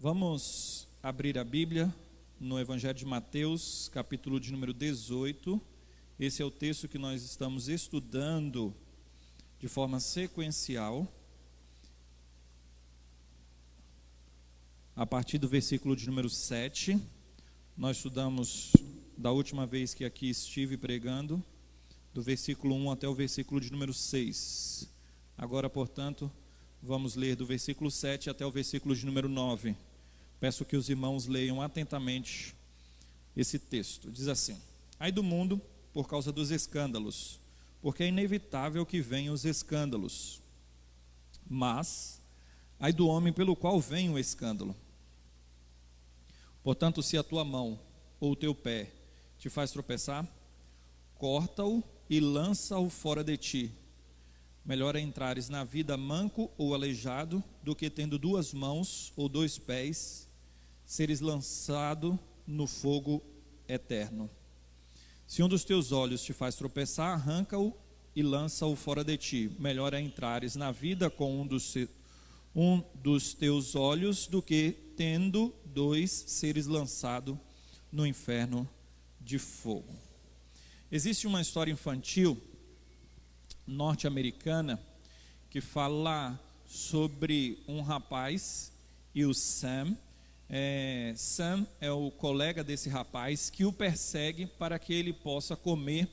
Vamos abrir a Bíblia no Evangelho de Mateus, capítulo de número 18. Esse é o texto que nós estamos estudando de forma sequencial, a partir do versículo de número 7. Nós estudamos da última vez que aqui estive pregando, do versículo 1 até o versículo de número 6. Agora, portanto, vamos ler do versículo 7 até o versículo de número 9. Peço que os irmãos leiam atentamente esse texto. Diz assim: ai do mundo por causa dos escândalos, porque é inevitável que venham os escândalos. Mas ai do homem pelo qual vem o escândalo. Portanto, se a tua mão ou o teu pé te faz tropeçar, corta-o e lança-o fora de ti. Melhor é entrares na vida manco ou aleijado, do que tendo duas mãos ou dois pés, seres lançado no fogo eterno. Se um dos teus olhos te faz tropeçar, arranca-o e lança-o fora de ti. Melhor é entrares na vida com um dos teus olhos, do que tendo dois, seres lançado no inferno de fogo. Existe uma história infantil norte-americana que fala sobre um rapaz e o Sam. Sam é o colega desse rapaz que o persegue para que ele possa comer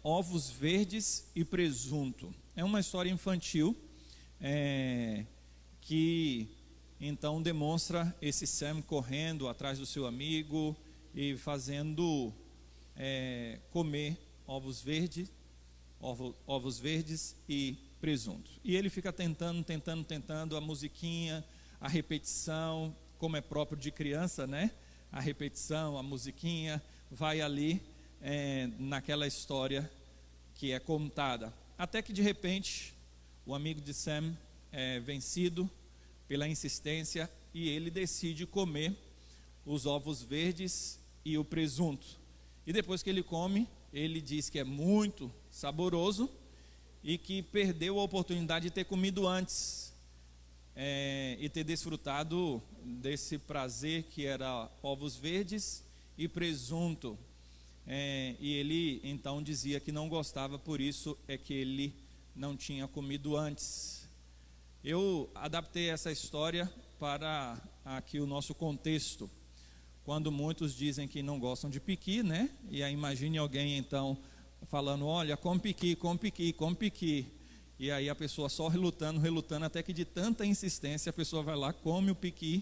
ovos verdes e presunto. É uma história infantil que então demonstra esse Sam correndo atrás do seu amigo e fazendo comer ovos verdes e presunto. E ele fica tentando, a musiquinha, a repetição, como é próprio de criança, né? A repetição, a musiquinha, vai ali naquela história que é contada. Até que de repente, o amigo de Sam é vencido pela insistência e ele decide comer os ovos verdes e o presunto. E depois que ele come, ele diz que é muito saboroso e que perdeu a oportunidade de ter comido antes e ter desfrutado desse prazer que era ovos verdes e presunto. E ele então dizia que não gostava, por isso é que ele não tinha comido antes. Eu adaptei essa história para aqui o nosso contexto. Quando muitos dizem que não gostam de piqui, né? E aí imagine alguém então falando: olha, come piqui, come piqui, come piqui. E aí a pessoa só relutando, até que de tanta insistência a pessoa vai lá, come o piqui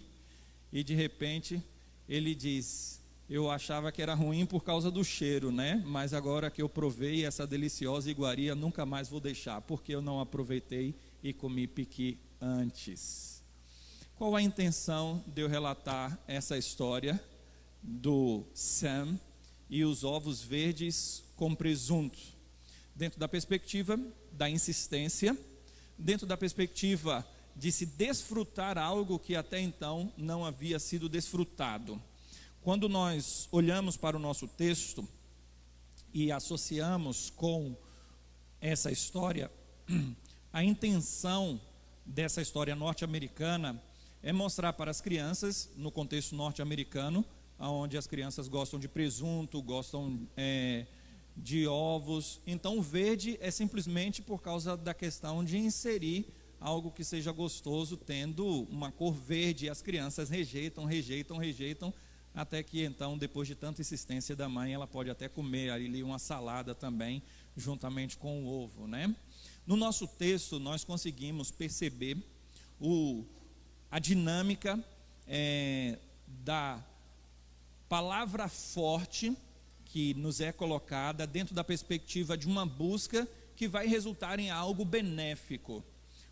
e de repente ele diz: eu achava que era ruim por causa do cheiro, né? Mas agora que eu provei essa deliciosa iguaria, nunca mais vou deixar, porque eu não aproveitei e comi piqui antes. Qual a intenção de eu relatar essa história do Sam e os ovos verdes com presunto? Dentro da perspectiva da insistência, dentro da perspectiva de se desfrutar algo que até então não havia sido desfrutado. Quando nós olhamos para o nosso texto e associamos com essa história, a intenção dessa história norte-americana é mostrar para as crianças, no contexto norte-americano, onde as crianças gostam de presunto, gostam de ovos. Então o verde é simplesmente por causa da questão de inserir algo que seja gostoso, tendo uma cor verde. As crianças rejeitam, até que então, depois de tanta insistência da mãe, ela pode até comer ali uma salada também, juntamente com o ovo, né? No nosso texto, nós conseguimos perceber a dinâmica da palavra forte que nos é colocada dentro da perspectiva de uma busca que vai resultar em algo benéfico.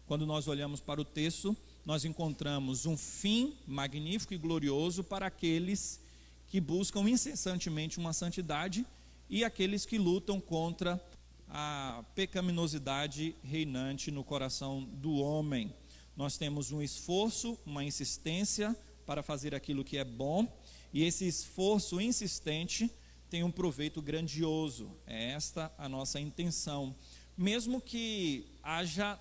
Quando nós olhamos para o texto, nós encontramos um fim magnífico e glorioso para aqueles que buscam incessantemente uma santidade e aqueles que lutam contra a pecaminosidade reinante no coração do homem. Nós temos um esforço, uma insistência para fazer aquilo que é bom, e esse esforço insistente tem um proveito grandioso. É esta a nossa intenção. Mesmo que haja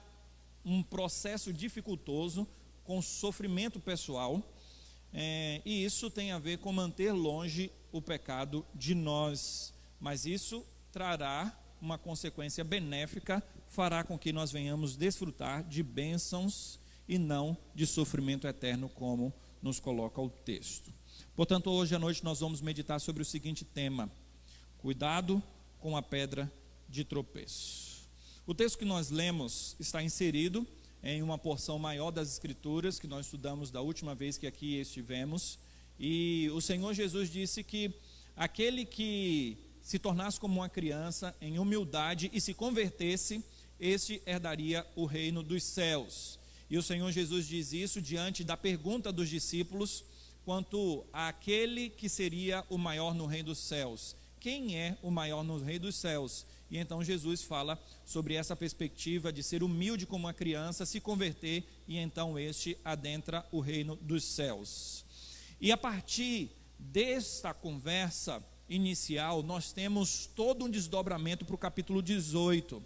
um processo dificultoso com sofrimento pessoal, e isso tem a ver com manter longe o pecado de nós, mas isso trará uma consequência benéfica, fará com que nós venhamos desfrutar de bênçãos e não de sofrimento eterno, como nos coloca o texto. Portanto, hoje à noite nós vamos meditar sobre o seguinte tema: cuidado com a pedra de tropeço. O texto que nós lemos está inserido em uma porção maior das Escrituras que nós estudamos da última vez que aqui estivemos, e o Senhor Jesus disse que aquele que se tornasse como uma criança em humildade e se convertesse, este herdaria o reino dos céus. E o Senhor Jesus diz isso diante da pergunta dos discípulos quanto àquele que seria o maior no reino dos céus. Quem é o maior no reino dos céus? E então Jesus fala sobre essa perspectiva de ser humilde como uma criança, se converter, e então este adentra o reino dos céus. E a partir desta conversa inicial, nós temos todo um desdobramento para o capítulo 18,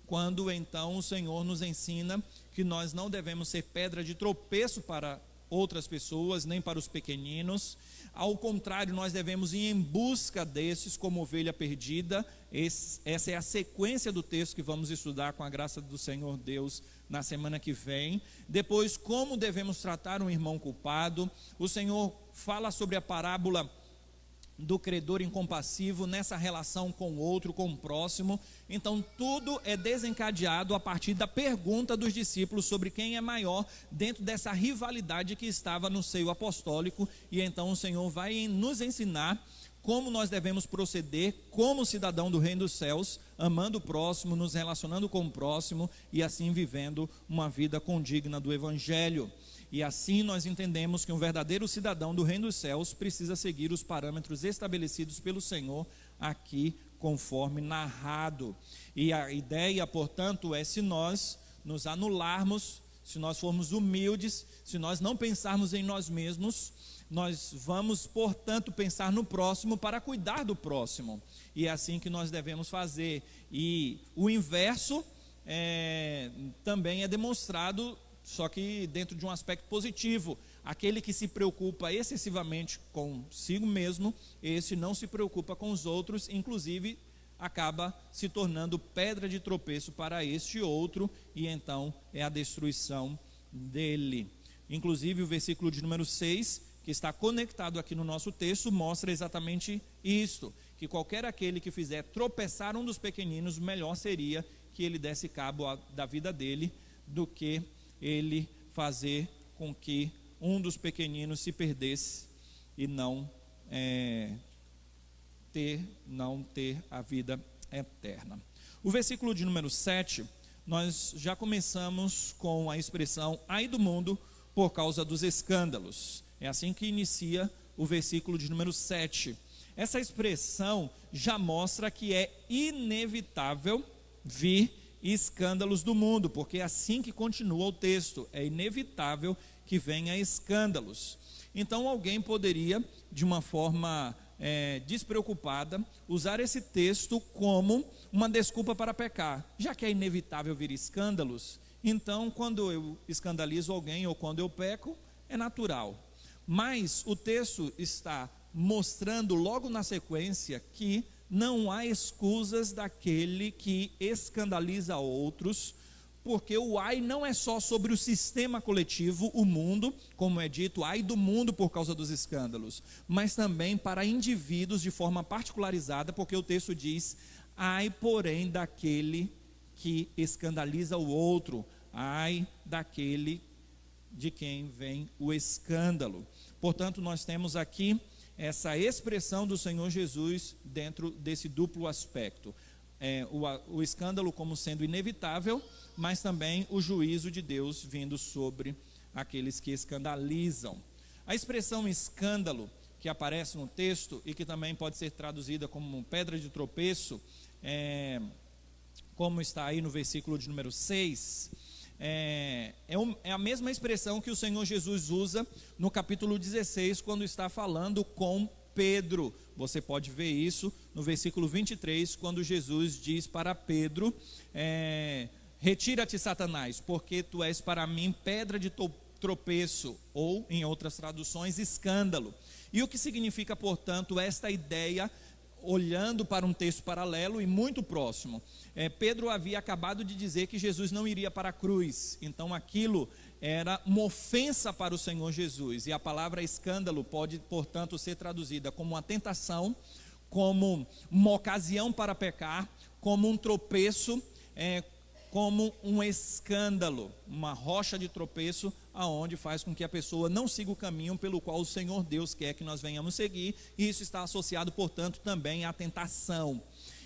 quando então o Senhor nos ensina que nós não devemos ser pedra de tropeço para outras pessoas, nem para os pequeninos. Ao contrário, nós devemos ir em busca desses como ovelha perdida. Essa é a sequência do texto que vamos estudar com a graça do Senhor Deus na semana que vem. Depois, como devemos tratar um irmão culpado. O Senhor fala sobre a parábola do credor incompassivo nessa relação com o outro, com o próximo. Então tudo é desencadeado a partir da pergunta dos discípulos sobre quem é maior dentro dessa rivalidade que estava no seio apostólico. E então o Senhor vai nos ensinar como nós devemos proceder como cidadão do reino dos céus, amando o próximo, nos relacionando com o próximo e assim vivendo uma vida condigna do Evangelho. E assim nós entendemos que um verdadeiro cidadão do reino dos céus precisa seguir os parâmetros estabelecidos pelo Senhor aqui, conforme narrado. E a ideia, portanto, é se nós nos anularmos, se nós formos humildes, se nós não pensarmos em nós mesmos, nós vamos, portanto, pensar no próximo para cuidar do próximo. E é assim que nós devemos fazer. E o inverso também é demonstrado, só que dentro de um aspecto positivo. Aquele que se preocupa excessivamente consigo mesmo, esse não se preocupa com os outros, inclusive acaba se tornando pedra de tropeço para este outro, e então é a destruição dele. Inclusive o versículo de número 6, que está conectado aqui no nosso texto, mostra exatamente isto, que qualquer aquele que fizer tropeçar um dos pequeninos, melhor seria que ele desse cabo da vida dele, do que ele fazer com que um dos pequeninos se perdesse e não ter a vida eterna. O versículo de número 7, nós já começamos com a expressão ai do mundo por causa dos escândalos. É assim que inicia o versículo de número 7. Essa expressão já mostra que é inevitável vir escândalos do mundo, porque é assim que continua o texto, é inevitável que venha escândalos. Então alguém poderia, de uma forma despreocupada, usar esse texto como uma desculpa para pecar. Já que é inevitável vir escândalos, então quando eu escandalizo alguém ou quando eu peco, é natural. Mas o texto está mostrando logo na sequência que não há escusas daquele que escandaliza outros, porque o ai não é só sobre o sistema coletivo, o mundo, como é dito, ai do mundo por causa dos escândalos, mas também para indivíduos de forma particularizada, porque o texto diz, ai porém daquele que escandaliza o outro, ai daquele de quem vem o escândalo. Portanto, nós temos aqui essa expressão do Senhor Jesus dentro desse duplo aspecto. O escândalo como sendo inevitável, mas também o juízo de Deus vindo sobre aqueles que escandalizam. A expressão escândalo, que aparece no texto e que também pode ser traduzida como pedra de tropeço, como está aí no versículo de número 6, é a mesma expressão que o Senhor Jesus usa no capítulo 16, quando está falando com Pedro. Você pode ver isso no versículo 23, quando Jesus diz para Pedro, retira-te Satanás, porque tu és para mim pedra de tropeço, ou, em outras traduções, escândalo. E o que significa, portanto, esta ideia, olhando para um texto paralelo e muito próximo? Pedro havia acabado de dizer que Jesus não iria para a cruz, então aquilo era uma ofensa para o Senhor Jesus, e a palavra escândalo pode, portanto, ser traduzida como uma tentação, como uma ocasião para pecar, como um tropeço, como um escândalo, uma rocha de tropeço, aonde faz com que a pessoa não siga o caminho pelo qual o Senhor Deus quer que nós venhamos seguir, e isso está associado, portanto, também à tentação.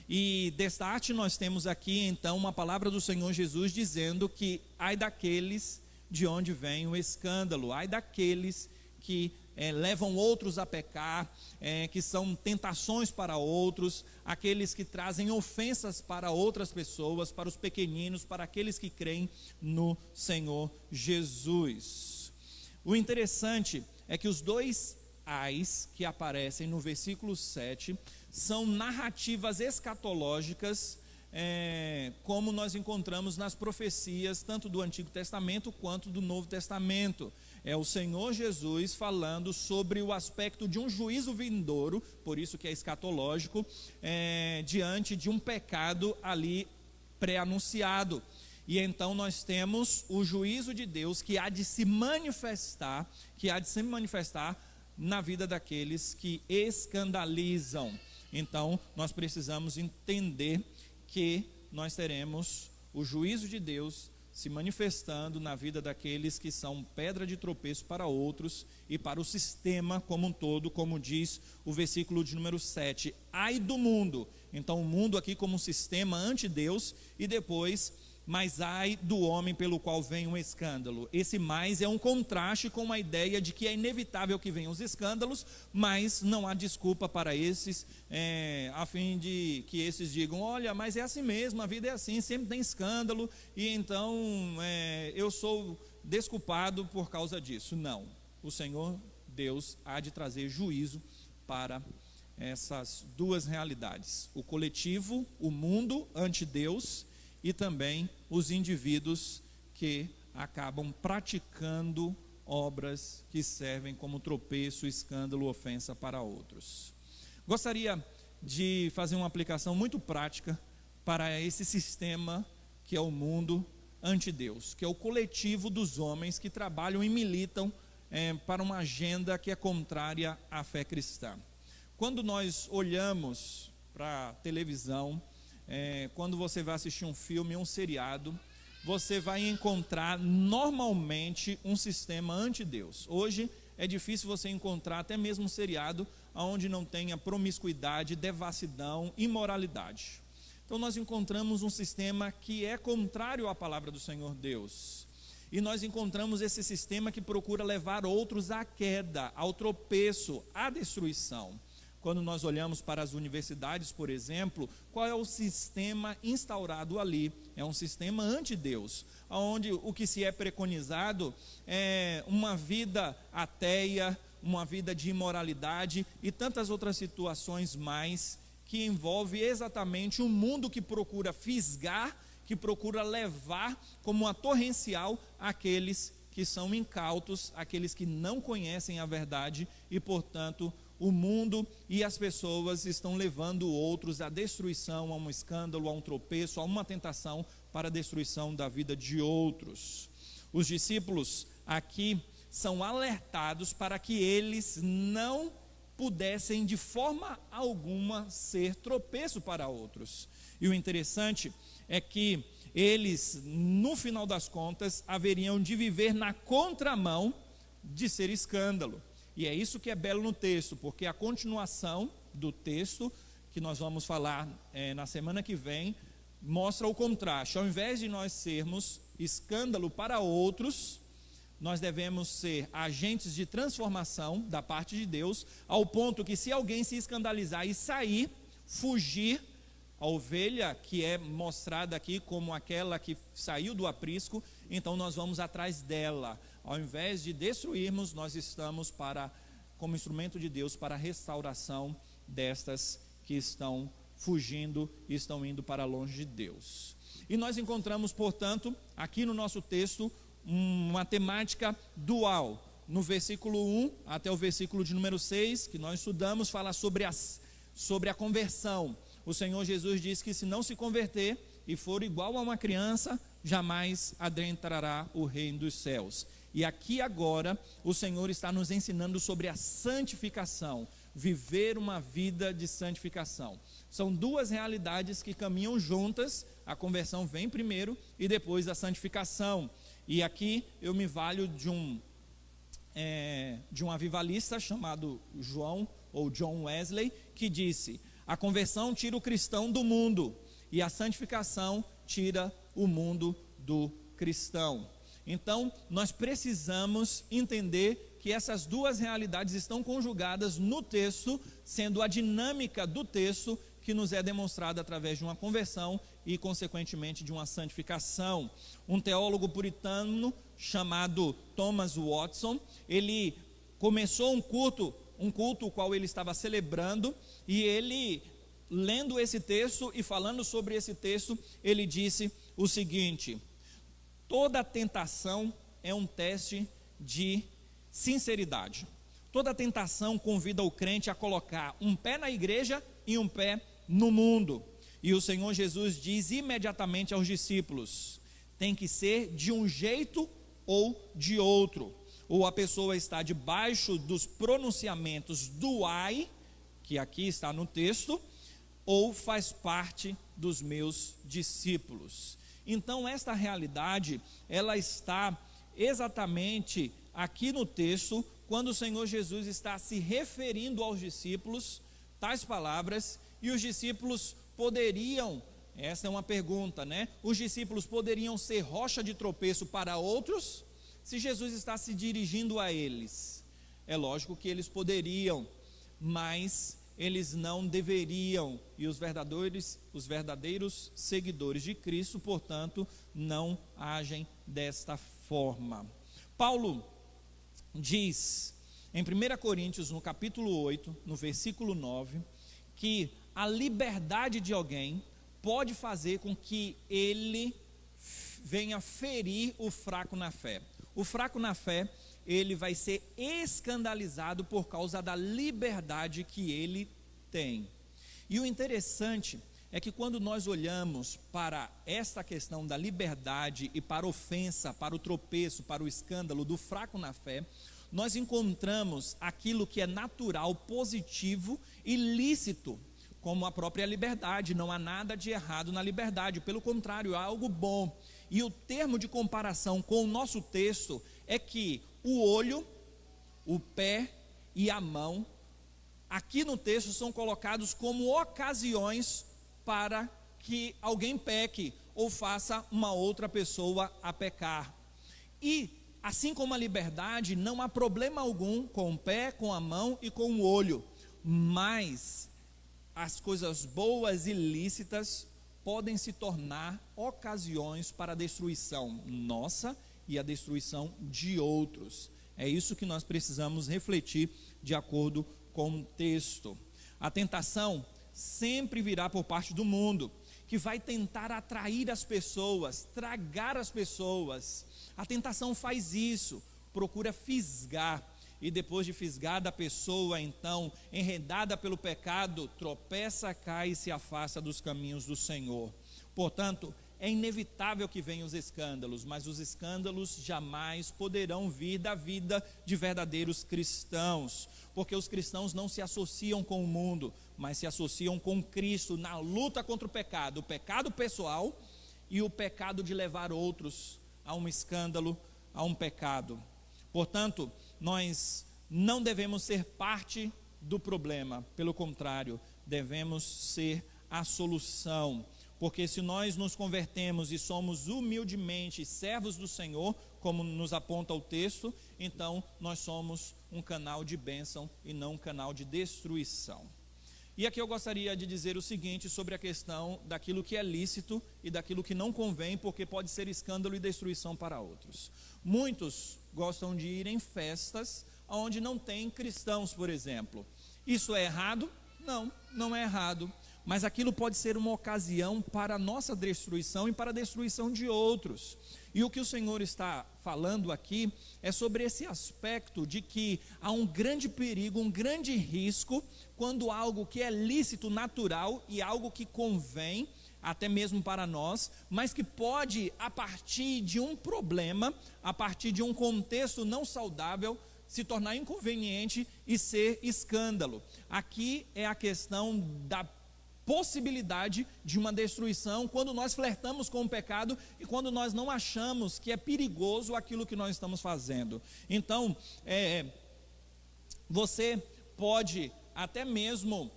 E destaque, nós temos aqui então uma palavra do Senhor Jesus dizendo que ai daqueles de onde vem o escândalo, ai daqueles que levam outros a pecar, que são tentações para outros, aqueles que trazem ofensas para outras pessoas, para os pequeninos, para aqueles que creem no Senhor Jesus. O interessante é que os dois ais que aparecem no versículo 7 são narrativas escatológicas, como nós encontramos nas profecias, tanto do Antigo Testamento quanto do Novo Testamento. É o Senhor Jesus falando sobre o aspecto de um juízo vindouro, por isso que é escatológico, diante de um pecado ali pré-anunciado. E então nós temos o juízo de Deus que há de se manifestar, na vida daqueles que escandalizam. Então nós precisamos entender que nós teremos o juízo de Deus se manifestando na vida daqueles que são pedra de tropeço para outros e para o sistema como um todo, como diz o versículo de número 7. Ai do mundo, então o mundo aqui como um sistema anti-Deus, e depois, mas ai do homem pelo qual vem um escândalo. Esse mais é um contraste com a ideia de que é inevitável que venham os escândalos, mas não há desculpa para esses, a fim de que esses digam, olha, mas é assim mesmo, a vida é assim, sempre tem escândalo, e então eu sou desculpado por causa disso. Não, o Senhor Deus há de trazer juízo para essas duas realidades, o coletivo, o mundo ante Deus, e também os indivíduos que acabam praticando obras que servem como tropeço, escândalo, ofensa para outros. Gostaria de fazer uma aplicação muito prática para esse sistema que é o mundo ante Deus, que é o coletivo dos homens que trabalham e militam para uma agenda que é contrária à fé cristã. Quando nós olhamos para a televisão, quando você vai assistir um filme, um seriado, você vai encontrar normalmente um sistema anti-Deus. Hoje é difícil você encontrar até mesmo um seriado onde não tenha promiscuidade, devassidão, imoralidade. Então nós encontramos um sistema que é contrário à palavra do Senhor Deus. E nós encontramos esse sistema que procura levar outros à queda, ao tropeço, à destruição. Quando nós olhamos para as universidades, por exemplo, qual é o sistema instaurado ali? É um sistema anti-Deus, onde o que se é preconizado é uma vida ateia, uma vida de imoralidade e tantas outras situações mais, que envolve exatamente um mundo que procura fisgar, que procura levar como uma torrencial aqueles que são incautos, aqueles que não conhecem a verdade e, portanto, o mundo e as pessoas estão levando outros à destruição, a um escândalo, a um tropeço, a uma tentação para a destruição da vida de outros. Os discípulos aqui são alertados para que eles não pudessem de forma alguma ser tropeço para outros. E o interessante é que eles, no final das contas, haveriam de viver na contramão de ser escândalo. E é isso que é belo no texto, porque a continuação do texto, que nós vamos falar na semana que vem, mostra o contraste. Ao invés de nós sermos escândalo para outros, nós devemos ser agentes de transformação da parte de Deus, ao ponto que se alguém se escandalizar e sair, fugir, a ovelha que é mostrada aqui como aquela que saiu do aprisco, então nós vamos atrás dela. Ao invés de destruirmos, nós estamos como instrumento de Deus para a restauração destas que estão fugindo e estão indo para longe de Deus. E nós encontramos, portanto, aqui no nosso texto, uma temática dual. No versículo 1 até o versículo de número 6, que nós estudamos, fala sobre a conversão. O Senhor Jesus diz que se não se converter e for igual a uma criança, jamais adentrará o reino dos céus. E aqui agora o Senhor está nos ensinando sobre a santificação, viver uma vida de santificação. São duas realidades que caminham juntas, a conversão vem primeiro e depois a santificação. E aqui eu me valho de um avivalista chamado John Wesley, que disse: a conversão tira o cristão do mundo e a santificação tira o mundo do cristão. Então, nós precisamos entender que essas duas realidades estão conjugadas no texto, sendo a dinâmica do texto que nos é demonstrada através de uma conversão e, consequentemente, de uma santificação. Um teólogo puritano chamado Thomas Watson, ele começou um culto o qual ele estava celebrando, e ele, lendo esse texto e falando sobre esse texto, ele disse o seguinte: toda tentação é um teste de sinceridade. Toda tentação convida o crente a colocar um pé na igreja e um pé no mundo. E o Senhor Jesus diz imediatamente aos discípulos: tem que ser de um jeito ou de outro. Ou a pessoa está debaixo dos pronunciamentos do ai, que aqui está no texto, ou faz parte dos meus discípulos. Então esta realidade, ela está exatamente aqui no texto, quando o Senhor Jesus está se referindo aos discípulos, tais palavras, e os discípulos poderiam, essa é uma pergunta, né? Os discípulos poderiam ser rocha de tropeço para outros, se Jesus está se dirigindo a eles. É lógico que eles poderiam, mas eles não deveriam, e os verdadeiros seguidores de Cristo, portanto, não agem desta forma. Paulo diz em 1 Coríntios, no capítulo 8, no versículo 9, que a liberdade de alguém pode fazer com que ele venha ferir o fraco na fé. O fraco na fé, ele vai ser escandalizado por causa da liberdade que ele tem. E o interessante é que quando nós olhamos para esta questão da liberdade e para a ofensa, para o tropeço, para o escândalo do fraco na fé, nós encontramos aquilo que é natural, positivo e lícito, como a própria liberdade. Não há nada de errado na liberdade, pelo contrário, há algo bom. E o termo de comparação com o nosso texto é que o olho, o pé e a mão, aqui no texto, são colocados como ocasiões para que alguém peque ou faça uma outra pessoa a pecar. E assim como a liberdade, não há problema algum com o pé, com a mão e com o olho, mas as coisas boas e lícitas podem se tornar ocasiões para a destruição nossa e a destruição de outros. É isso que nós precisamos refletir de acordo com o texto. A tentação sempre virá por parte do mundo, que vai tentar atrair as pessoas, tragar as pessoas. A tentação faz isso, procura fisgar, e depois de fisgada a pessoa, então, enredada pelo pecado, tropeça, cai e se afasta dos caminhos do Senhor. Portanto, é inevitável que venham os escândalos, mas os escândalos jamais poderão vir da vida de verdadeiros cristãos, porque os cristãos não se associam com o mundo, mas se associam com Cristo na luta contra o pecado pessoal e o pecado de levar outros a um escândalo, a um pecado. Portanto, nós não devemos ser parte do problema, pelo contrário, devemos ser a solução, porque se nós nos convertemos e somos humildemente servos do Senhor, como nos aponta o texto, então nós somos um canal de bênção e não um canal de destruição. E aqui eu gostaria de dizer o seguinte sobre a questão daquilo que é lícito e daquilo que não convém, porque pode ser escândalo e destruição para outros. Muitos gostam de ir em festas onde não tem cristãos, por exemplo. Isso é errado? Não, não é errado. mas aquilo pode ser uma ocasião para a nossa destruição e para a destruição de outros. E o que o Senhor está falando aqui é sobre esse aspecto de que há um grande perigo, um grande risco, quando algo que é lícito, natural e algo que convém, até mesmo para nós, mas que pode, a partir de um problema, a partir de um contexto não saudável, se tornar inconveniente e ser escândalo. Aqui é a questão da possibilidade de uma destruição quando nós flertamos com o pecado e quando nós não achamos que é perigoso aquilo que nós estamos fazendo. Então, você pode até mesmo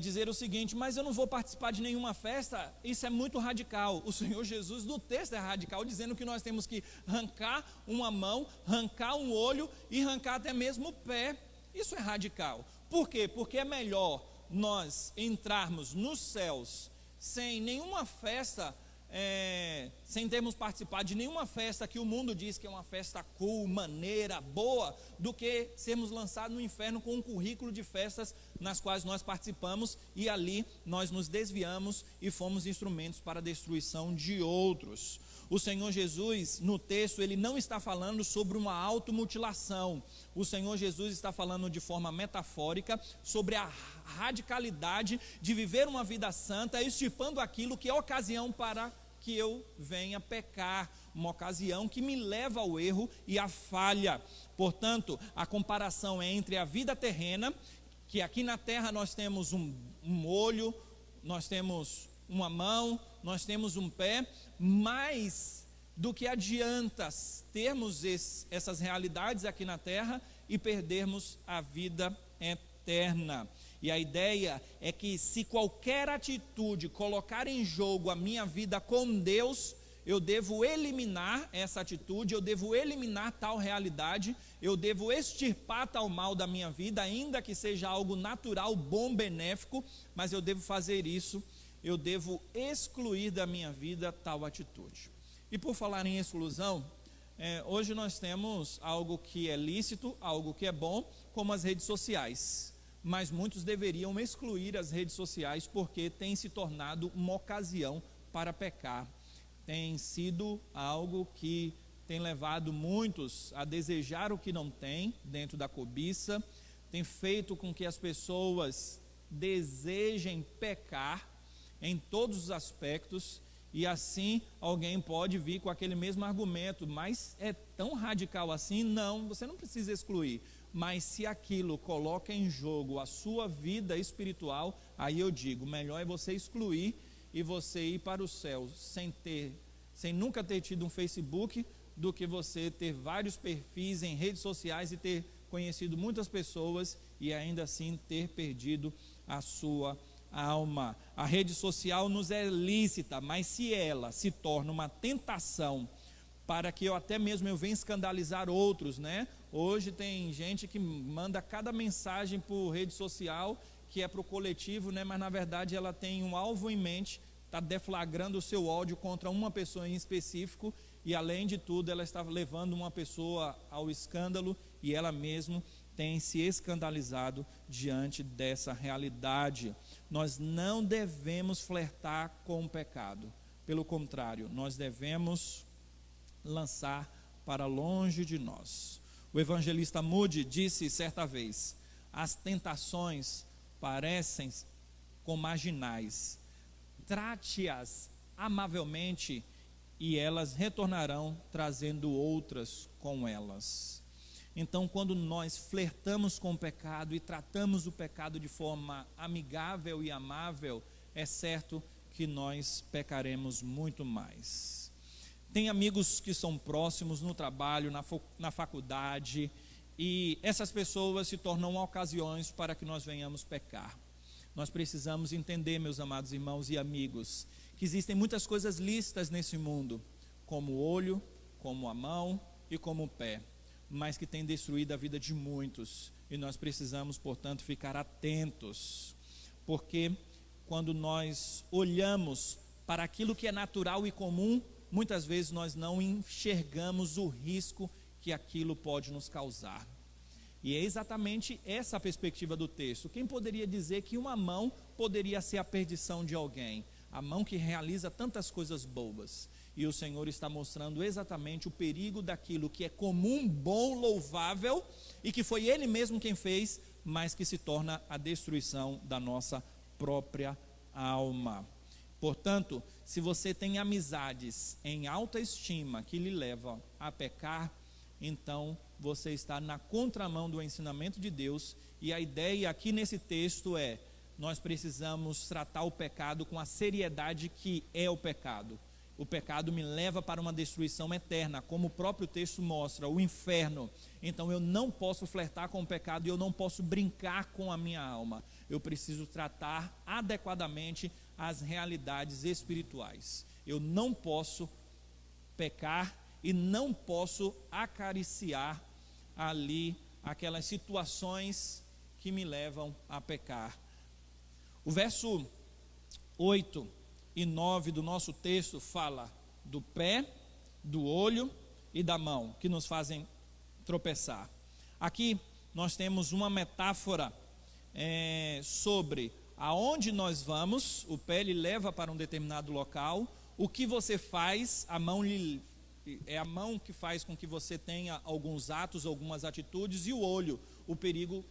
dizer o seguinte: mas eu não vou participar de nenhuma festa. Isso é muito radical. O Senhor Jesus no texto é radical, dizendo que nós temos que arrancar uma mão, arrancar um olho e arrancar até mesmo o pé. Isso é radical. Por quê? Porque é melhor nós entrarmos nos céus sem nenhuma festa, sem termos participado de nenhuma festa que o mundo diz que é uma festa cool, maneira, boa, do que sermos lançados no inferno com um currículo de festas nas quais nós participamos e ali nós nos desviamos e fomos instrumentos para a destruição de outros. O Senhor Jesus, no texto, ele não está falando sobre uma automutilação. O Senhor Jesus está falando de forma metafórica sobre a radicalidade de viver uma vida santa, extirpando aquilo que é ocasião para que eu venha pecar, uma ocasião que me leva ao erro e à falha. Portanto, a comparação é entre a vida terrena, que aqui na terra nós temos um olho, nós temos uma mão, nós temos um pé, mas do que adianta termos essas realidades aqui na terra e perdermos a vida eterna. E a ideia é que se qualquer atitude colocar em jogo a minha vida com Deus, eu devo eliminar essa atitude, eu devo eliminar tal realidade, eu devo extirpar tal mal da minha vida, ainda que seja algo natural, bom, benéfico, mas eu devo fazer isso, eu devo excluir da minha vida tal atitude. E por falar em exclusão, hoje nós temos algo que é lícito, algo que é bom, como as redes sociais. Mas muitos deveriam excluir as redes sociais porque tem se tornado uma ocasião para pecar. Tem sido algo que tem levado muitos a desejar o que não tem dentro da cobiça, tem feito com que as pessoas desejem pecar em todos os aspectos, e assim alguém pode vir com aquele mesmo argumento: mas é tão radical assim? Não, você não precisa excluir. Mas se aquilo coloca em jogo a sua vida espiritual, aí eu digo, melhor é você excluir e você ir para o céu sem nunca ter tido um Facebook, do que você ter vários perfis em redes sociais e ter conhecido muitas pessoas e ainda assim ter perdido a sua alma. A rede social nos é lícita, mas se ela se torna uma tentação para que até mesmo eu venha escandalizar outros, né? Hoje tem gente que manda cada mensagem por rede social que é para o coletivo, né? Mas na verdade ela tem um alvo em mente, está deflagrando o seu ódio contra uma pessoa em específico, e além de tudo ela está levando uma pessoa ao escândalo e ela mesma tem se escandalizado diante dessa realidade. Nós não devemos flertar com o pecado, pelo contrário, nós devemos lançar para longe de nós. O evangelista Moody disse certa vez: as tentações parecem como marginais, trate-as amavelmente e elas retornarão trazendo outras com elas. Então, quando nós flertamos com o pecado e tratamos o pecado de forma amigável e amável, é certo que nós pecaremos muito mais. Tem amigos que são próximos no trabalho, na faculdade, e essas pessoas se tornam ocasiões para que nós venhamos pecar. Nós precisamos entender, meus amados irmãos e amigos, que existem muitas coisas lícitas nesse mundo, como o olho, como a mão e como o pé, mas que tem destruído a vida de muitos, e nós precisamos, portanto, ficar atentos, porque quando nós olhamos para aquilo que é natural e comum, muitas vezes nós não enxergamos o risco que aquilo pode nos causar. E é exatamente essa a perspectiva do texto. Quem poderia dizer que uma mão poderia ser a perdição de alguém? A mão que realiza tantas coisas boas. E o Senhor está mostrando exatamente o perigo daquilo que é comum, bom, louvável, e que foi Ele mesmo quem fez, mas que se torna a destruição da nossa própria alma. Portanto, se você tem amizades em alta estima que lhe levam a pecar, então você está na contramão do ensinamento de Deus. E a ideia aqui nesse texto é: nós precisamos tratar o pecado com a seriedade que é o pecado. O pecado me leva para uma destruição eterna, como o próprio texto mostra, o inferno. Então eu não posso flertar com o pecado e eu não posso brincar com a minha alma. Eu preciso tratar adequadamente as realidades espirituais. Eu não posso pecar e não posso acariciar ali aquelas situações que me levam a pecar. O verso 8 e 9 do nosso texto fala do pé, do olho e da mão, que nos fazem tropeçar. Aqui nós temos uma metáfora sobre aonde nós vamos. O pé lhe leva para um determinado local. O que você faz, é a mão que faz com que você tenha alguns atos, algumas atitudes, e o olho, o perigo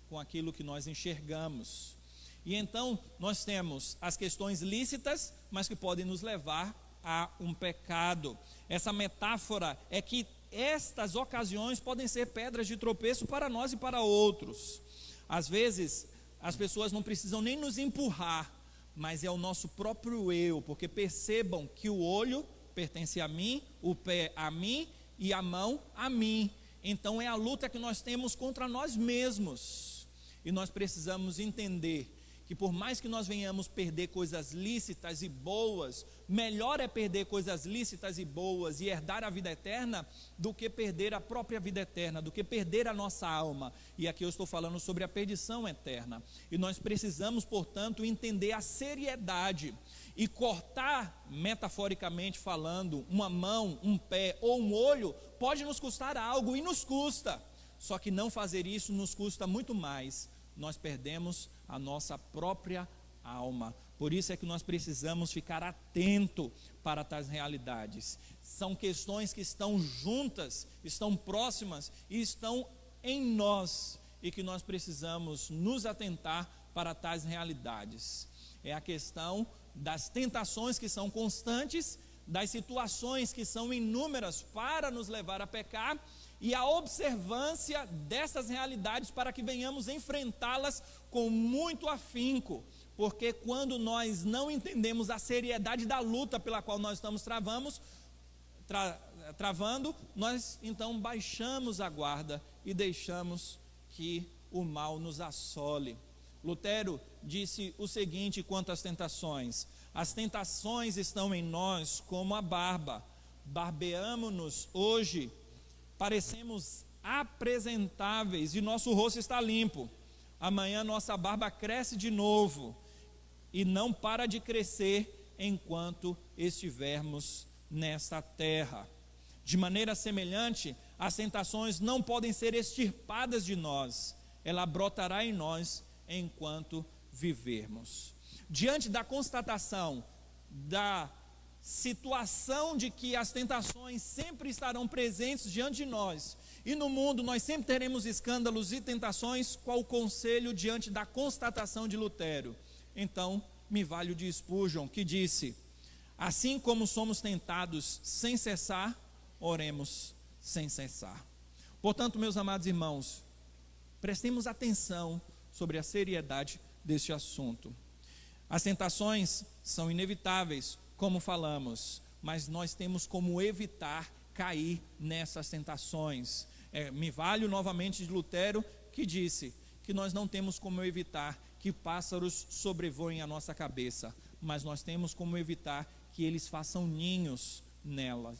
com aquilo que nós enxergamos. E então nós temos as questões lícitas, mas que podem nos levar a um pecado. Essa metáfora é que estas ocasiões podem ser pedras de tropeço para nós e para outros. Às vezes as pessoas não precisam nem nos empurrar, mas é o nosso próprio eu, porque percebam que o olho pertence a mim, o pé a mim e a mão a mim. Então é a luta que nós temos contra nós mesmos. E nós precisamos entender que por mais que nós venhamos perder coisas lícitas e boas, melhor é perder coisas lícitas e boas e herdar a vida eterna, do que perder a própria vida eterna, do que perder a nossa alma. E aqui eu estou falando sobre a perdição eterna. E nós precisamos, portanto, entender a seriedade e cortar, metaforicamente falando, uma mão, um pé ou um olho, pode nos custar algo, e nos custa. Só que não fazer isso nos custa muito mais. Nós perdemos a nossa própria alma. Por isso é que nós precisamos ficar atento para tais realidades. São questões que estão juntas, estão próximas e estão em nós, e que nós precisamos nos atentar para tais realidades. É a questão das tentações que são constantes, das situações que são inúmeras para nos levar a pecar, e a observância dessas realidades para que venhamos enfrentá-las com muito afinco, porque quando nós não entendemos a seriedade da luta pela qual nós estamos travando, nós então baixamos a guarda e deixamos que o mal nos assole. Lutero disse o seguinte quanto às tentações: as tentações estão em nós como a barba, barbeamo-nos hoje, parecemos apresentáveis e nosso rosto está limpo. Amanhã nossa barba cresce de novo e não para de crescer enquanto estivermos nesta terra. De maneira semelhante, as tentações não podem ser extirpadas de nós. Ela brotará em nós enquanto vivermos. Diante da constatação da situação de que as tentações sempre estarão presentes diante de nós, e no mundo nós sempre teremos escândalos e tentações, qual o conselho diante da constatação de Lutero? Então me valho de Spurgeon, que disse: assim como somos tentados sem cessar, oremos sem cessar. Portanto, meus amados irmãos, prestemos atenção sobre a seriedade deste assunto. As tentações são inevitáveis, como falamos, mas nós temos como evitar cair nessas tentações. Me valho novamente de Lutero, que disse que nós não temos como evitar que pássaros sobrevoem a nossa cabeça, mas nós temos como evitar que eles façam ninhos nelas.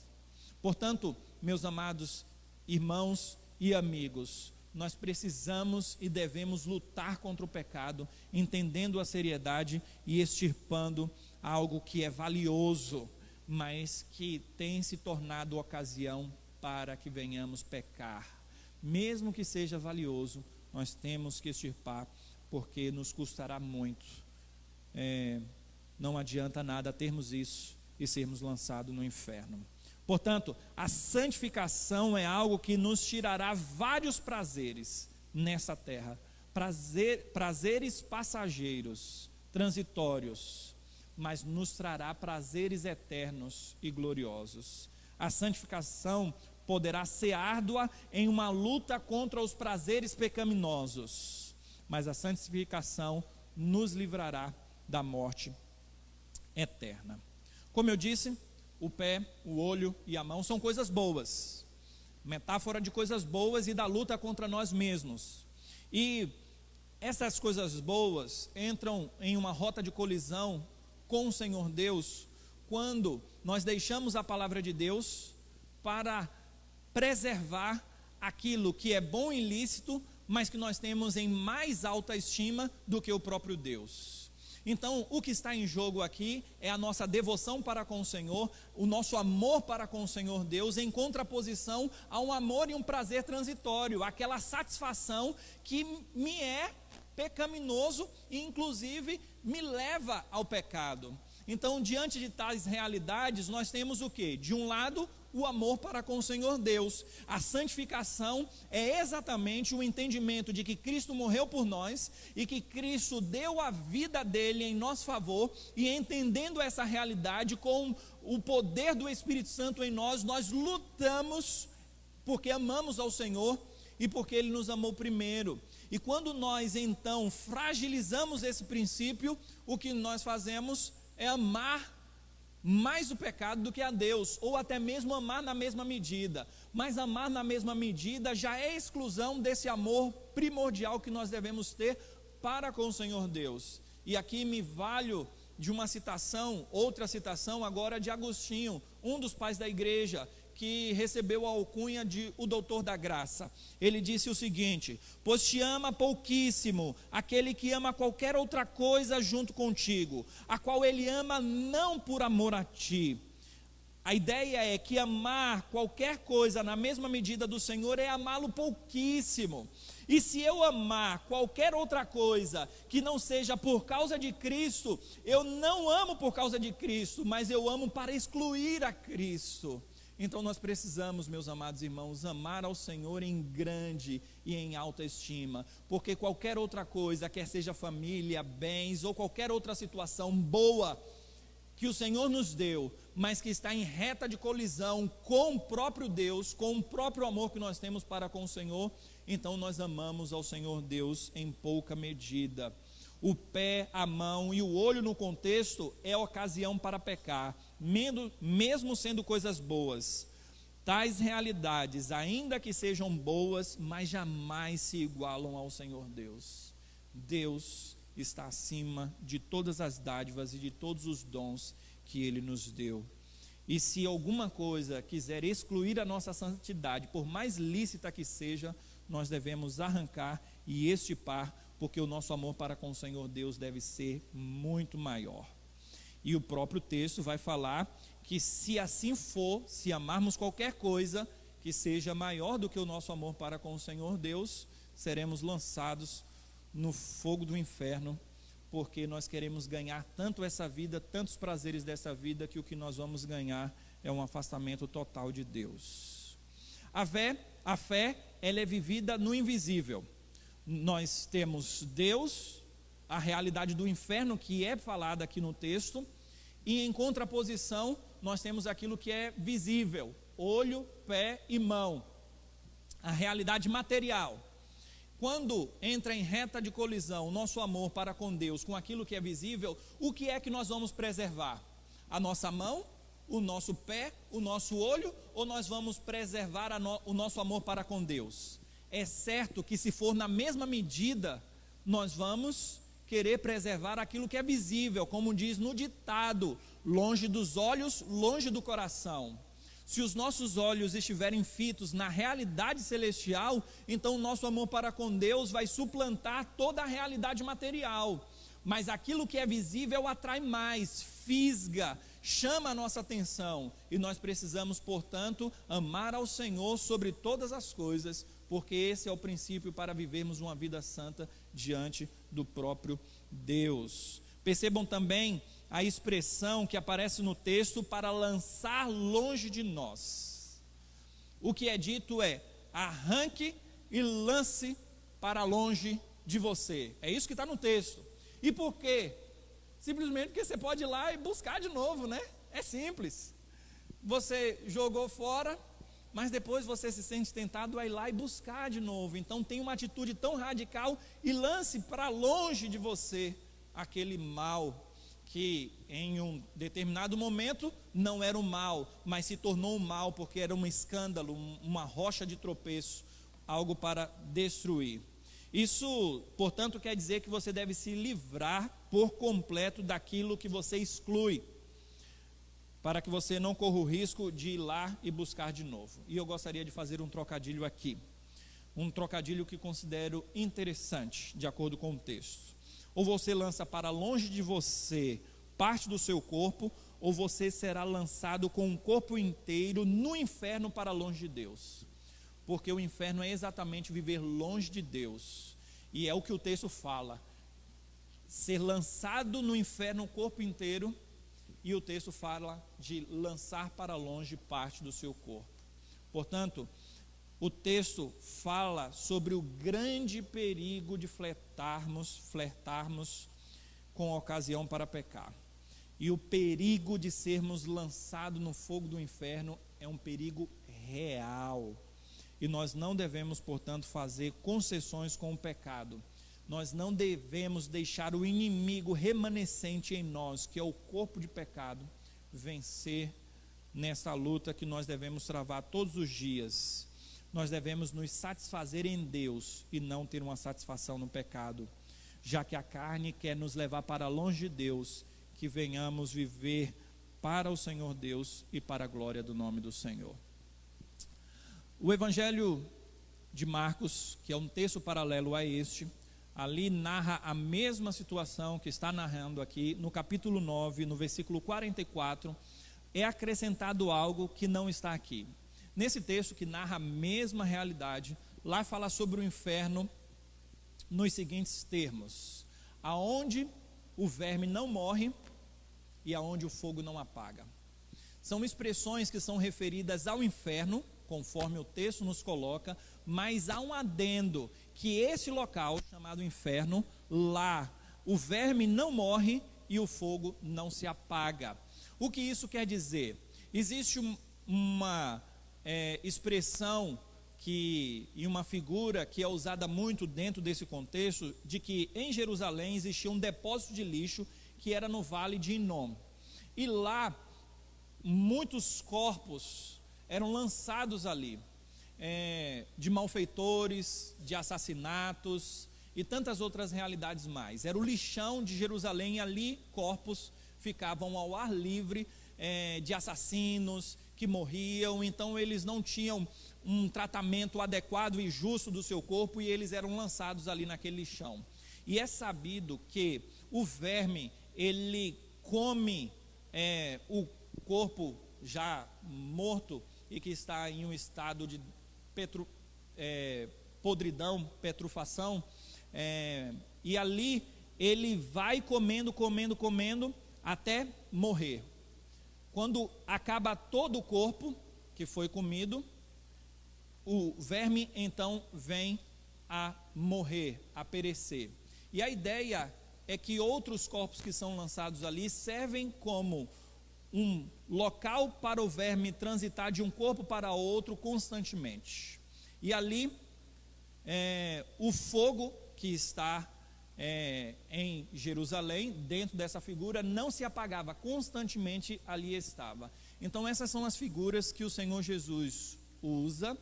Portanto, meus amados irmãos e amigos, nós precisamos e devemos lutar contra o pecado, entendendo a seriedade e extirpando algo que é valioso, mas que tem se tornado ocasião para que venhamos pecar. mesmo que seja valioso, nós temos que extirpar, porque nos custará muito. Não adianta nada termos isso e sermos lançados no inferno. Portanto, a santificação é algo que nos tirará vários prazeres nessa terra, prazeres passageiros, transitórios, mas nos trará prazeres eternos e gloriosos. A santificação poderá ser árdua em uma luta contra os prazeres pecaminosos, mas a santificação nos livrará da morte eterna. Como eu disse, o pé, o olho e a mão são coisas boas, metáfora de coisas boas e da luta contra nós mesmos. E essas coisas boas entram em uma rota de colisão com o Senhor Deus quando nós deixamos a palavra de Deus para preservar aquilo que é bom e lícito, mas que nós temos em mais alta estima do que o próprio Deus. Então, o que está em jogo aqui é a nossa devoção para com o Senhor, o nosso amor para com o Senhor Deus, em contraposição a um amor e um prazer transitório, aquela satisfação que me é pecaminoso e inclusive me leva ao pecado. Então, diante de tais realidades, nós temos o quê? De um lado, o amor para com o Senhor Deus. A santificação é exatamente o entendimento de que Cristo morreu por nós e que Cristo deu a vida dele em nosso favor, e entendendo essa realidade com o poder do Espírito Santo em nós, nós lutamos porque amamos ao Senhor e porque Ele nos amou primeiro. E quando nós então fragilizamos esse princípio, o que nós fazemos é amar mais o pecado do que a Deus, ou até mesmo amar na mesma medida. Mas amar na mesma medida já é exclusão desse amor primordial que nós devemos ter para com o Senhor Deus. E aqui me valho de uma citação, outra citação agora de Agostinho, um dos pais da igreja, que recebeu a alcunha de o doutor da graça. Ele disse o seguinte: pois te ama pouquíssimo aquele que ama qualquer outra coisa junto contigo, a qual ele ama não por amor a ti. A ideia é que amar qualquer coisa na mesma medida do Senhor é amá-lo pouquíssimo. E se eu amar qualquer outra coisa que não seja por causa de Cristo, eu não amo por causa de Cristo, mas eu amo para excluir a Cristo. Então nós precisamos, meus amados irmãos, amar ao Senhor em grande e em alta estima, porque qualquer outra coisa, quer seja família, bens ou qualquer outra situação boa que o Senhor nos deu, mas que está em reta de colisão com o próprio Deus, com o próprio amor que nós temos para com o Senhor, então nós amamos ao Senhor Deus em pouca medida. O pé, a mão e o olho no contexto é ocasião para pecar, mesmo sendo coisas boas. Tais realidades, ainda que sejam boas, mas jamais se igualam ao Senhor Deus. Deus está acima de todas as dádivas e de todos os dons que Ele nos deu. E se alguma coisa quiser excluir a nossa santidade, por mais lícita que seja, nós devemos arrancar e extirpar, porque o nosso amor para com o Senhor Deus deve ser muito maior. E o próprio texto vai falar que se assim for, se amarmos qualquer coisa que seja maior do que o nosso amor para com o Senhor Deus, seremos lançados no fogo do inferno, porque nós queremos ganhar tanto essa vida, tantos prazeres dessa vida, que o que nós vamos ganhar é um afastamento total de Deus. A fé, ela é vivida no invisível. Nós temos Deus, a realidade do inferno que é falada aqui no texto, e em contraposição nós temos aquilo que é visível, olho, pé e mão, a realidade material. Quando entra em reta de colisão o nosso amor para com Deus com aquilo que é visível, o que é que nós vamos preservar? A nossa mão, o nosso pé, o nosso olho, ou nós vamos preservar o nosso amor para com Deus? É certo que se for na mesma medida, nós vamos querer preservar aquilo que é visível, como diz no ditado: longe dos olhos, longe do coração. Se os nossos olhos estiverem fitos na realidade celestial, então o nosso amor para com Deus vai suplantar toda a realidade material. Mas aquilo que é visível atrai mais, fisga, chama a nossa atenção. E nós precisamos, portanto, amar ao Senhor sobre todas as coisas, porque esse é o princípio para vivermos uma vida santa diante do próprio Deus. Percebam também a expressão que aparece no texto para lançar longe de nós. O que é dito é: arranque e lance para longe de você. É isso que está no texto. E por quê? Simplesmente porque você pode ir lá e buscar de novo, né? É simples. Você jogou fora, mas depois você se sente tentado a ir lá e buscar de novo. Então tem uma atitude tão radical e lance para longe de você aquele mal que em um determinado momento não era um mal, mas se tornou um mal porque era um escândalo, uma rocha de tropeço, algo para destruir. Isso, portanto, quer dizer que você deve se livrar por completo daquilo que você exclui, para que você não corra o risco de ir lá e buscar de novo. E eu gostaria de fazer um trocadilho aqui, um trocadilho que considero interessante, de acordo com o texto. Ou você lança para longe de você parte do seu corpo, ou você será lançado com o corpo inteiro no inferno para longe de Deus. Porque o inferno é exatamente viver longe de Deus, e é o que o texto fala, ser lançado no inferno o corpo inteiro, e o texto fala de lançar para longe parte do seu corpo. Portanto, o texto fala sobre o grande perigo de flertarmos com a ocasião para pecar, e o perigo de sermos lançados no fogo do inferno é um perigo real. E nós não devemos, portanto, fazer concessões com o pecado. Nós não devemos deixar o inimigo remanescente em nós, que é o corpo de pecado, vencer nessa luta que nós devemos travar todos os dias. Nós devemos nos satisfazer em Deus e não ter uma satisfação no pecado, já que a carne quer nos levar para longe de Deus, que venhamos viver para o Senhor Deus e para a glória do nome do Senhor. O Evangelho de Marcos, que é um texto paralelo a este, ali narra a mesma situação que está narrando aqui, no capítulo 9, no versículo 44, é acrescentado algo que não está aqui. Nesse texto que narra a mesma realidade, lá fala sobre o inferno nos seguintes termos: aonde o verme não morre e aonde o fogo não apaga. São expressões que são referidas ao inferno, conforme o texto nos coloca, mas há um adendo, que esse local chamado inferno, lá o verme não morre e o fogo não se apaga. O que isso quer dizer? Existe uma expressão e uma figura que é usada muito dentro desse contexto, de que em Jerusalém existia um depósito de lixo que era no Vale de Inom, e lá muitos corpos eram lançados ali, de malfeitores, de assassinatos e tantas outras realidades mais. Era o lixão de Jerusalém, e ali corpos ficavam ao ar livre, de assassinos que morriam. Então eles não tinham um tratamento adequado e justo do seu corpo, e eles eram lançados ali naquele lixão. E é sabido que o verme, ele come o corpo já morto e que está em um estado de podridão, petrufação, e ali ele vai comendo até morrer. Quando acaba todo o corpo que foi comido, o verme então vem a morrer, a perecer. E a ideia é que outros corpos que são lançados ali servem como um local para o verme transitar de um corpo para outro constantemente. E ali o fogo que está em Jerusalém, dentro dessa figura, não se apagava, constantemente ali estava. Então essas são as figuras que o Senhor Jesus usa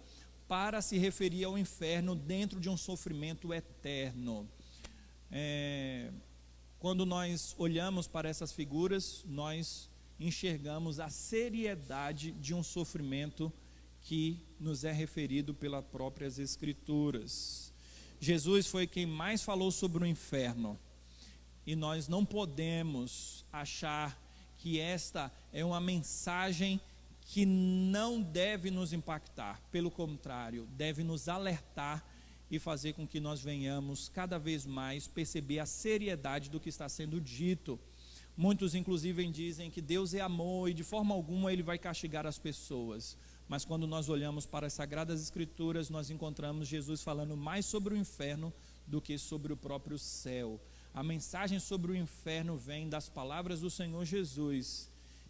para se referir ao inferno dentro de um sofrimento eterno. Quando nós olhamos para essas figuras, nós enxergamos a seriedade de um sofrimento que nos é referido pelas próprias Escrituras. Jesus foi quem mais falou sobre o inferno, e nós não podemos achar que esta é uma mensagem que não deve nos impactar, pelo contrário, deve nos alertar e fazer com que nós venhamos cada vez mais perceber a seriedade do que está sendo dito. Muitos inclusive dizem que Deus é amor e de forma alguma Ele vai castigar as pessoas. Mas quando nós olhamos para as Sagradas Escrituras, nós encontramos Jesus falando mais sobre o inferno do que sobre o próprio céu. A mensagem sobre o inferno vem das palavras do Senhor Jesus.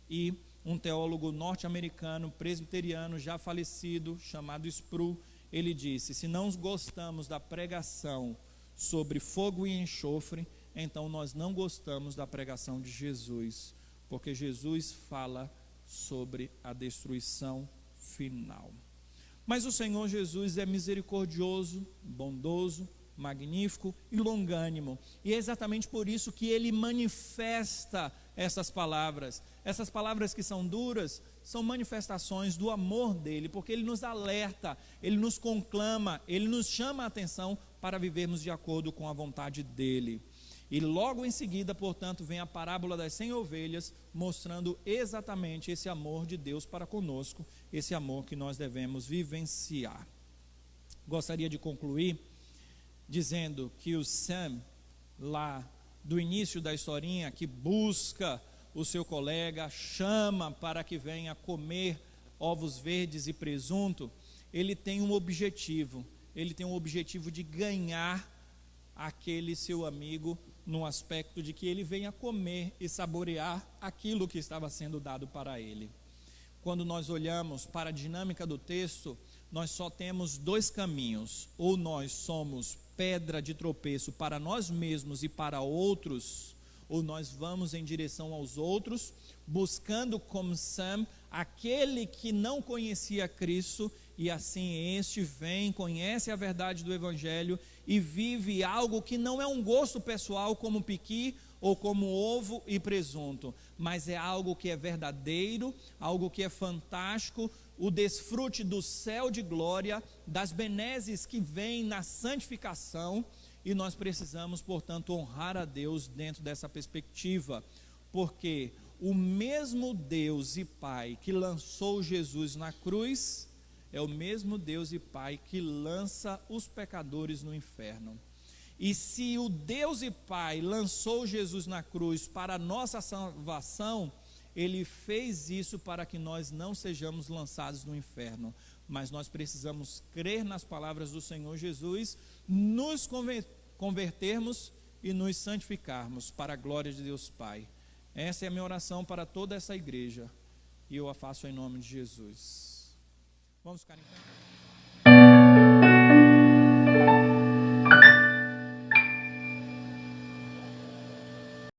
E um teólogo norte-americano, presbiteriano, já falecido, chamado Sproul, ele disse: se não gostamos da pregação sobre fogo e enxofre, então nós não gostamos da pregação de Jesus, porque Jesus fala sobre a destruição final. Mas o Senhor Jesus é misericordioso, bondoso, magnífico e longânimo, e é exatamente por isso que Ele manifesta essas palavras que são duras, são manifestações do amor dEle, porque Ele nos alerta, Ele nos conclama, Ele nos chama a atenção para vivermos de acordo com a vontade dEle. E logo em seguida, portanto, vem a parábola das 100 ovelhas, mostrando exatamente esse amor de Deus para conosco, esse amor que nós devemos vivenciar. Gostaria de concluir dizendo que o Sam, lá do início da historinha, que busca o seu colega, chama para que venha comer ovos verdes e presunto, ele tem um objetivo, de ganhar aquele seu amigo, no aspecto de que ele venha comer e saborear aquilo que estava sendo dado para ele. Quando nós olhamos para a dinâmica do texto, nós só temos dois caminhos: ou nós somos pedra de tropeço para nós mesmos e para outros, ou nós vamos em direção aos outros, buscando como Sam, aquele que não conhecia Cristo, e assim este vem, conhece a verdade do Evangelho e vive algo que não é um gosto pessoal como piqui ou como ovo e presunto, mas é algo que é verdadeiro, algo que é fantástico, o desfrute do céu de glória, das benesses que vêm na santificação, e nós precisamos, portanto, honrar a Deus dentro dessa perspectiva, porque o mesmo Deus e Pai que lançou Jesus na cruz, é o mesmo Deus e Pai que lança os pecadores no inferno. E se o Deus e Pai lançou Jesus na cruz para a nossa salvação, Ele fez isso para que nós não sejamos lançados no inferno, mas nós precisamos crer nas palavras do Senhor Jesus, nos convertermos e nos santificarmos para a glória de Deus Pai. Essa é a minha oração para toda essa igreja, e eu a faço em nome de Jesus. Vamos ficar em pé.